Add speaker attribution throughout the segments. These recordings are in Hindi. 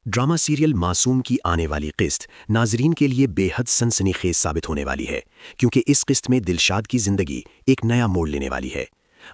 Speaker 1: ड्रामा सीरियल मासूम की आने वाली किस्त नाजरीन के लिए बेहद सनसनीखेज साबित होने वाली है, क्योंकि इस किस्त में दिलशाद की जिंदगी एक नया मोड़ लेने वाली है।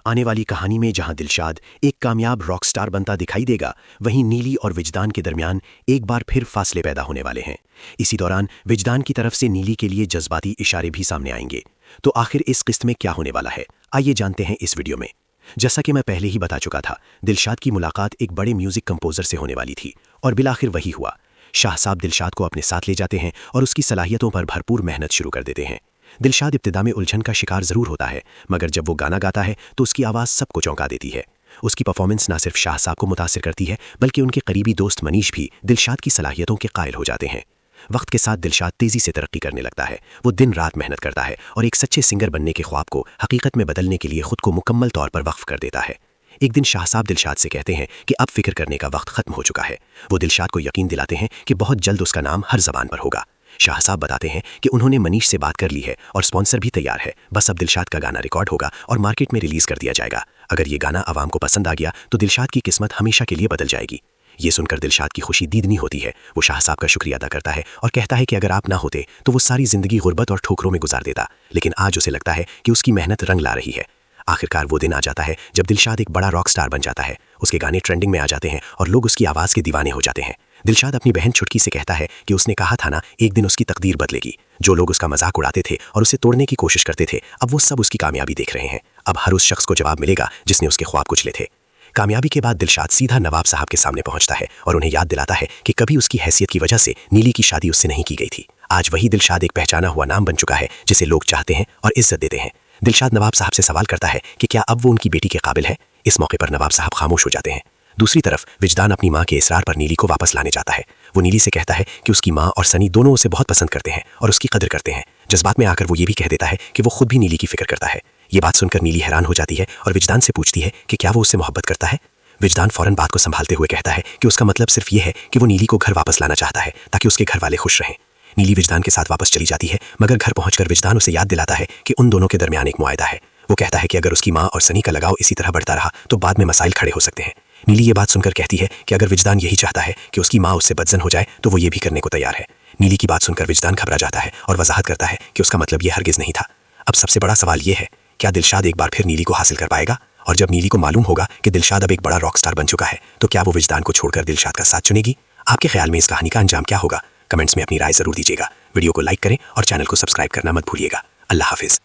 Speaker 1: आने वाली कहानी में जहां दिलशाद एक कामयाब रॉक स्टार बनता दिखाई देगा, वहीं नीली और विजदान के दरमियान एक बार फिर फासले पैदा होने वाले हैं। इसी दौरान विजदान की तरफ से नीली के लिए जज्बाती इशारे भी सामने आएंगे। तो आखिर इस किस्त में क्या होने वाला है, आइए जानते हैं इस वीडियो में। जैसा कि मैं पहले ही बता चुका था, दिलशाद की मुलाकात एक बड़े म्यूजिक कंपोजर से होने वाली थी और बिलाखिर वही हुआ। शाह साहब दिलशाद को अपने साथ ले जाते हैं और उसकी सलाहियतों पर भरपूर मेहनत शुरू कर देते हैं। दिलशाद इब्तिदा में उलझन का शिकार जरूर होता है, मगर जब वो गाना गाता है तो उसकी आवाज़ सबको चौंका देती है। उसकी परफॉर्मेंस ना सिर्फ शाह साहब को मुतासिर करती है, बल्कि उनके करीबी दोस्त मनीष भी दिलशाद की सलाहियतों के कायल हो जाते हैं। वक्त के साथ दिलशाद तेजी से तरक्की करने लगता है। वो दिन रात मेहनत करता है और एक सच्चे सिंगर बनने के ख्वाब को हकीकत में बदलने के लिए खुद को मुकम्मल तौर पर वक्फ कर देता है। एक दिन शाह साहब दिलशाद से कहते हैं कि अब फिक्र करने का वक्त खत्म हो चुका है। वो दिलशाद को यकीन दिलाते हैं कि बहुत जल्द उसका नाम हर जबान पर होगा। शाह साहब बताते हैं कि उन्होंने मनीष से बात कर ली है और स्पॉन्सर भी तैयार है। बस अब दिलशाद का गाना रिकॉर्ड होगा और मार्केट में रिलीज कर दिया जाएगा। अगर ये गाना आवाम को पसंद आ गया तो दिलशाद की किस्मत हमेशा के लिए बदल जाएगी। ये सुनकर दिलशाद की खुशी दीदनी होती है। वो शाह साहब का शुक्रिया अदा करता है और कहता है कि अगर आप ना होते तो वो सारी जिंदगी गुर्बत और ठोकरों में गुजार देता, लेकिन आज उसे लगता है कि उसकी मेहनत रंग ला रही है। आखिरकार वो दिन आ जाता है जब दिलशाद एक बड़ा रॉक स्टार बन जाता है। उसके गाने ट्रेंडिंग में आ जाते हैं और लोग उसकी आवाज़ के दीवाने हो जाते हैं। दिलशाद अपनी बहन छुटकी से कहता है कि उसने कहा था ना, एक दिन उसकी तकदीर बदलेगी। जो लोग उसका मजाक उड़ाते थे और उसे तोड़ने की कोशिश करते थे, अब वो सब उसकी कामयाबी देख रहे हैं। अब हर उस शख्स को जवाब मिलेगा जिसने उसके ख्वाब कुचले थे। कामयाबी के बाद दिलशाद सीधा नवाब साहब के सामने पहुंचता है और उन्हें याद दिलाता है कि कभी उसकी हैसियत की वजह से नीली की शादी उससे नहीं की गई थी। आज वही दिलशाद एक पहचाना हुआ नाम बन चुका है जिसे लोग चाहते हैं और इज्जत देते हैं। दिलशाद नवाब साहब से सवाल करता है कि क्या अब वो उनकी बेटी के काबिल है। इस मौके पर नवाब साहब खामोश हो जाते हैं। दूसरी तरफ विजदान अपनी माँ के इसरार पर नीली को वापस लाने जाता है। वो नीली से कहता है कि उसकी माँ और सनी दोनों उसे बहुत पसंद करते हैं और उसकी कदर करते हैं। जज्बात में आकर वो ये भी कह देता है कि वो खुद भी नीली की फिक्र करता है। ये बात सुनकर नीली हैरान हो जाती है और विजदान से पूछती है कि क्या वो उससे मोहब्बत करता है। विजदान फौरन बात को संभालते हुए कहता है कि उसका मतलब सिर्फ ये है कि वो नीली को घर वापस लाना चाहता है ताकि उसके घर वाले खुश रहें। नीली विजदान के साथ वापस चली जाती है, मगर घर पहुंचकर विजदान उसे याद दिलाता है कि उन दोनों के दरमियान एक मुआहदा है। वो कहता है कि अगर उसकी माँ और सनी का लगाव इसी तरह बढ़ता रहा तो बाद में मसाइल खड़े हो सकते हैं। नीली ये बात सुनकर कहती है कि अगर विजदान यही चाहता है कि उसकी माँ उससे बदजन हो जाए तो वो ये भी करने को तैयार है। नीली की बात सुनकर विजदान घबरा जाता है और वजाहत करता है कि उसका मतलब ये हरगिज नहीं था। अब सबसे बड़ा सवाल ये है, क्या दिलशाद एक बार फिर नीली को हासिल कर पाएगा? और जब नीली को मालूम होगा कि दिलशाद अब एक बड़ा रॉक स्टार बन चुका है, तो क्या वो विजदान को छोड़कर दिलशाद का साथ चुनेगी? आपके ख्याल में इस कहानी का अंजाम क्या होगा? कमेंट्स में अपनी राय जरूर दीजिएगा। वीडियो को लाइक करें और चैनल को सब्सक्राइब करना मत भूलिएगा। अल्लाह हाफिज।